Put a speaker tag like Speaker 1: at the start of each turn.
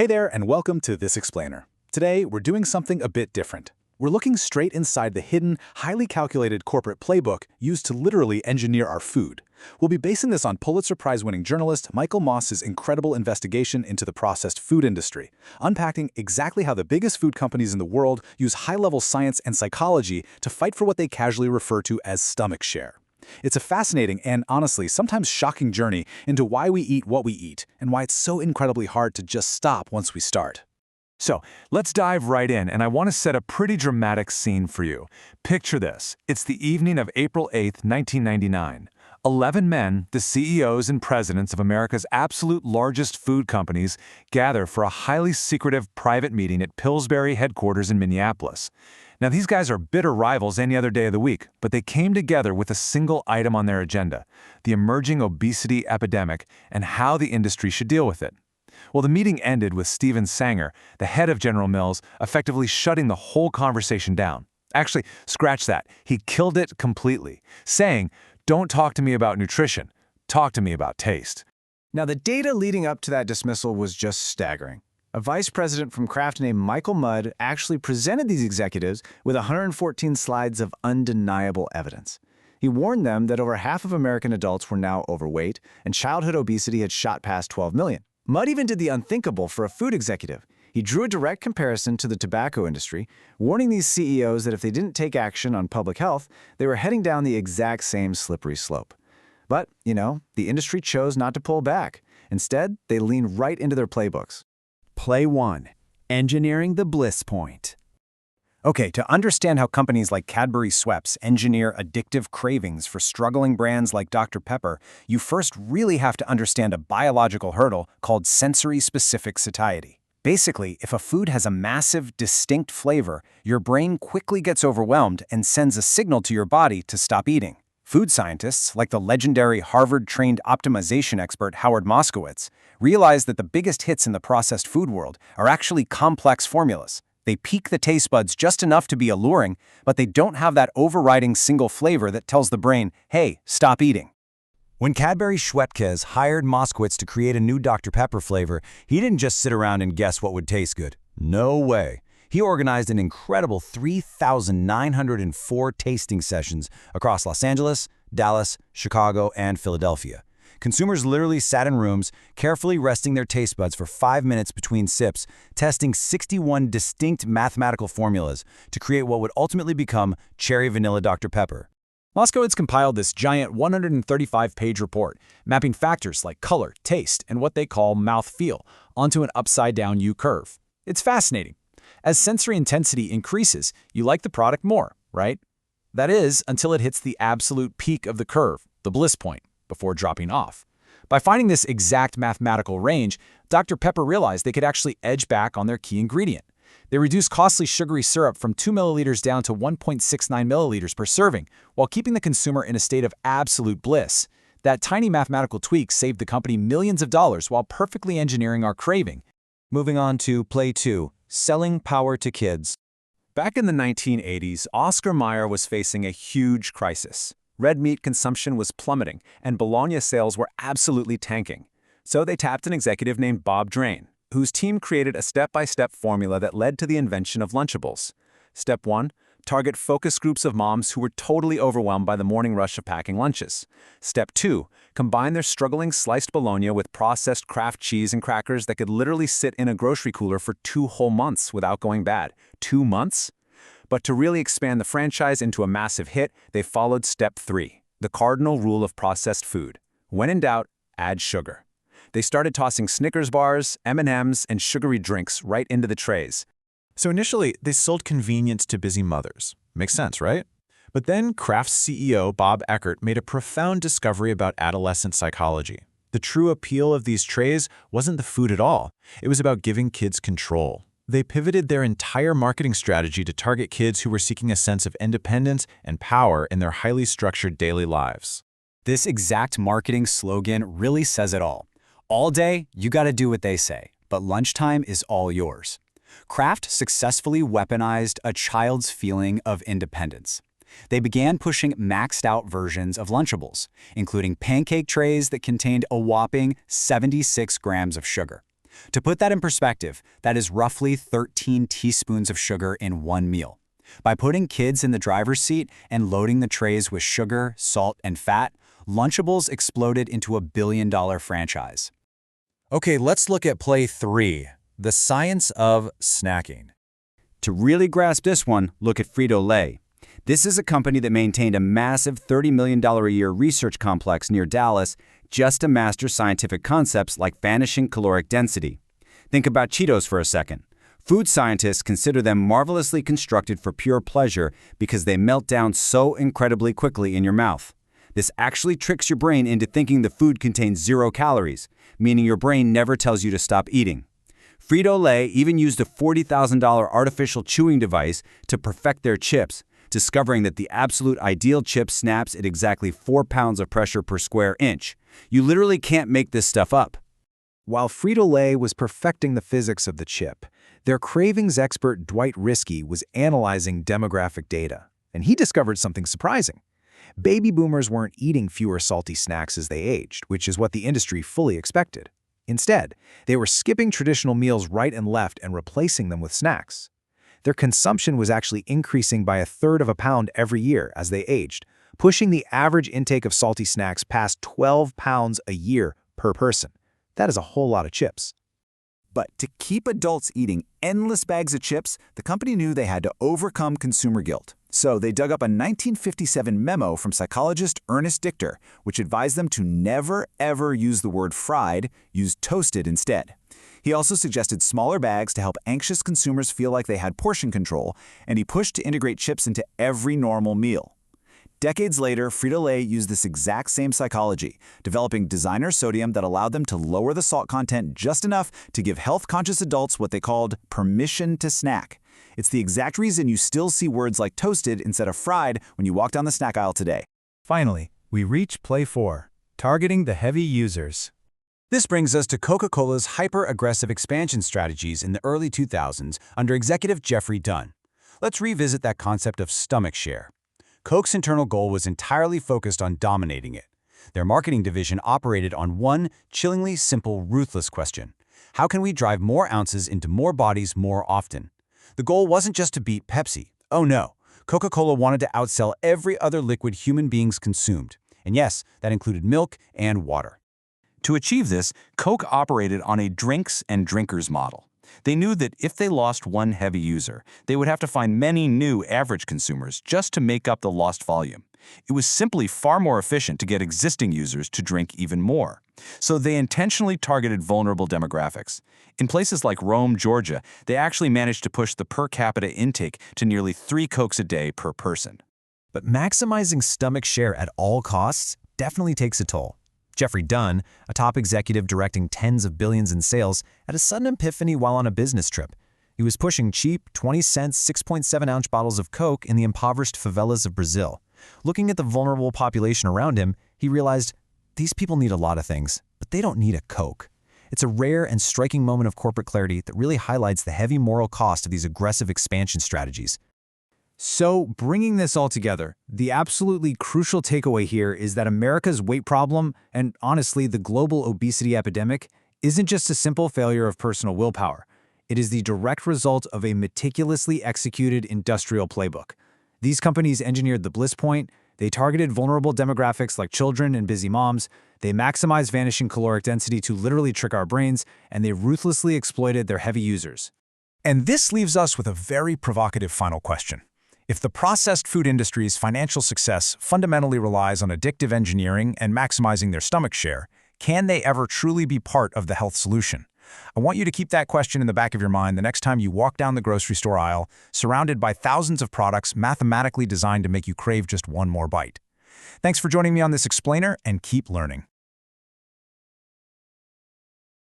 Speaker 1: Hey there, and welcome to This Explainer. Today, we're doing something a bit different. We're looking straight inside the hidden, highly calculated corporate playbook used to literally engineer our food. We'll be basing this on Pulitzer Prize-winning journalist Michael Moss's incredible investigation into the processed food industry, unpacking exactly how the biggest food companies in the world use high-level science and psychology to fight for what they casually refer to as stomach share. It's a fascinating and, honestly, sometimes shocking journey into why we eat what we eat and why it's so incredibly hard to just stop once we start.
Speaker 2: So, let's dive right in, and I want to set a pretty dramatic scene for you. Picture this. It's the evening of April 8th, 1999. 11 men, the CEOs and presidents of America's absolute largest food companies, gather for a highly secretive private meeting at Pillsbury headquarters in Minneapolis. Now, these guys are bitter rivals any other day of the week, but they came together with a single item on their agenda: the emerging obesity epidemic and how the industry should deal with it. Well, the meeting ended with Steven Sanger, the head of General Mills, effectively shutting the whole conversation down. Actually, scratch that. He killed it completely, saying, "Don't talk to me about nutrition. Talk to me about taste."
Speaker 3: Now, the data leading up to that dismissal was just staggering. A vice president from Kraft named Michael Mudd actually presented these executives with 114 slides of undeniable evidence. He warned them that over half of American adults were now overweight, and childhood obesity had shot past 12 million. Mudd even did the unthinkable for a food executive. He drew a direct comparison to the tobacco industry, warning these CEOs that if they didn't take action on public health, they were heading down the exact same slippery slope. But, the industry chose not to pull back. Instead, they leaned right into their playbooks.
Speaker 4: Play 1. Engineering the Bliss Point. Okay, to understand how companies like Cadbury Schweppes engineer addictive cravings for struggling brands like Dr. Pepper, you first really have to understand a biological hurdle called sensory-specific satiety. Basically, if a food has a massive, distinct flavor, your brain quickly gets overwhelmed and sends a signal to your body to stop eating. Food scientists, like the legendary Harvard-trained optimization expert Howard Moskowitz, realize that the biggest hits in the processed food world are actually complex formulas. They pique the taste buds just enough to be alluring, but they don't have that overriding single flavor that tells the brain, hey, stop eating. When Cadbury Schweppes hired Moskowitz to create a new Dr. Pepper flavor, he didn't just sit around and guess what would taste good. No way. He organized an incredible 3,904 tasting sessions across Los Angeles, Dallas, Chicago, and Philadelphia. Consumers literally sat in rooms, carefully resting their taste buds for 5 minutes between sips, testing 61 distinct mathematical formulas to create what would ultimately become Cherry Vanilla Dr. Pepper.
Speaker 1: Moskowitz compiled this giant 135-page report, mapping factors like color, taste, and what they call mouthfeel onto an upside-down U-curve. It's fascinating. As sensory intensity increases, you like the product more, right? That is, until it hits the absolute peak of the curve, the bliss point, before dropping off. By finding this exact mathematical range, Dr. Pepper realized they could actually edge back on their key ingredient. They reduced costly sugary syrup from 2 milliliters down to 1.69 milliliters per serving, while keeping the consumer in a state of absolute bliss. That tiny mathematical tweak saved the company millions of dollars while perfectly engineering our craving.
Speaker 4: Moving on to Play 2. Selling power to kids.
Speaker 1: Back in the 1980s, Oscar Mayer was facing a huge crisis. Red meat consumption was plummeting, and bologna sales were absolutely tanking. So they tapped an executive named Bob Drain, whose team created a step-by-step formula that led to the invention of Lunchables. Step 1. Target focus groups of moms who were totally overwhelmed by the morning rush of packing lunches. Step 2. Combine their struggling sliced bologna with processed Kraft cheese and crackers that could literally sit in a grocery cooler for 2 whole months without going bad. 2 months? But to really expand the franchise into a massive hit, they followed Step 3, the cardinal rule of processed food. When in doubt, add sugar. They started tossing Snickers bars, M&Ms, and sugary drinks right into the trays.
Speaker 5: So initially, they sold convenience to busy mothers. Makes sense, right? But then Kraft's CEO Bob Eckert made a profound discovery about adolescent psychology. The true appeal of these trays wasn't the food at all. It was about giving kids control. They pivoted their entire marketing strategy to target kids who were seeking a sense of independence and power in their highly structured daily lives.
Speaker 4: This exact marketing slogan really says it all. All day, you gotta do what they say, but lunchtime is all yours. Kraft successfully weaponized a child's feeling of independence. They began pushing maxed-out versions of Lunchables, including pancake trays that contained a whopping 76 grams of sugar. To put that in perspective, that is roughly 13 teaspoons of sugar in one meal. By putting kids in the driver's seat and loading the trays with sugar, salt, and fat, Lunchables exploded into a billion-dollar franchise.
Speaker 2: Okay, let's look at play 3, the science of snacking.
Speaker 4: To really grasp this one, look at Frito-Lay. This is a company that maintained a massive $30 million a year research complex near Dallas just to master scientific concepts like vanishing caloric density. Think about Cheetos for a second. Food scientists consider them marvelously constructed for pure pleasure because they melt down so incredibly quickly in your mouth. This actually tricks your brain into thinking the food contains 0 calories, meaning your brain never tells you to stop eating. Frito-Lay even used a $40,000 artificial chewing device to perfect their chips, discovering that the absolute ideal chip snaps at exactly 4 pounds of pressure per square inch. You literally can't make this stuff up.
Speaker 3: While Frito-Lay was perfecting the physics of the chip, their cravings expert Dwight Riskey was analyzing demographic data, and he discovered something surprising. Baby boomers weren't eating fewer salty snacks as they aged, which is what the industry fully expected. Instead, they were skipping traditional meals right and left and replacing them with snacks. Their consumption was actually increasing by 1/3 of a pound every year as they aged, pushing the average intake of salty snacks past 12 pounds a year per person. That is a whole lot of chips.
Speaker 1: But to keep adults eating endless bags of chips, the company knew they had to overcome consumer guilt. So they dug up a 1957 memo from psychologist Ernest Dichter, which advised them to never, ever use the word fried, use toasted instead. He also suggested smaller bags to help anxious consumers feel like they had portion control, and he pushed to integrate chips into every normal meal. Decades later, Frito-Lay used this exact same psychology, developing designer sodium that allowed them to lower the salt content just enough to give health-conscious adults what they called permission to snack. It's the exact reason you still see words like toasted instead of fried when you walk down the snack aisle today.
Speaker 2: Finally, we reach play 4, targeting the heavy users.
Speaker 4: This brings us to Coca-Cola's hyper-aggressive expansion strategies in the early 2000s under executive Jeffrey Dunn. Let's revisit that concept of stomach share. Coke's internal goal was entirely focused on dominating it. Their marketing division operated on one chillingly simple, ruthless question. How can we drive more ounces into more bodies more often? The goal wasn't just to beat Pepsi. Oh no, Coca-Cola wanted to outsell every other liquid human beings consumed. And yes, that included milk and water. To achieve this, Coke operated on a drinks and drinkers model. They knew that if they lost one heavy user, they would have to find many new average consumers just to make up the lost volume. It was simply far more efficient to get existing users to drink even more. So they intentionally targeted vulnerable demographics. In places like Rome, Georgia, they actually managed to push the per capita intake to nearly 3 Cokes a day per person.
Speaker 2: But maximizing stomach share at all costs definitely takes a toll. Jeffrey Dunn, a top executive directing tens of billions in sales, had a sudden epiphany while on a business trip. He was pushing cheap, 20-cent, 6.7-ounce bottles of Coke in the impoverished favelas of Brazil. Looking at the vulnerable population around him, he realized these people need a lot of things, but they don't need a Coke. It's a rare and striking moment of corporate clarity that really highlights the heavy moral cost of these aggressive expansion strategies.
Speaker 3: So, bringing this all together, the absolutely crucial takeaway here is that America's weight problem, and honestly the global obesity epidemic, isn't just a simple failure of personal willpower. It is the direct result of a meticulously executed industrial playbook. These companies engineered the Bliss Point, they targeted vulnerable demographics like children and busy moms, they maximized vanishing caloric density to literally trick our brains, and they ruthlessly exploited their heavy users.
Speaker 2: And this leaves us with a very provocative final question. If the processed food industry's financial success fundamentally relies on addictive engineering and maximizing their stomach share, can they ever truly be part of the health solution? I want you to keep that question in the back of your mind the next time you walk down the grocery store aisle, surrounded by thousands of products mathematically designed to make you crave just one more bite. Thanks for joining me on this explainer, and keep learning.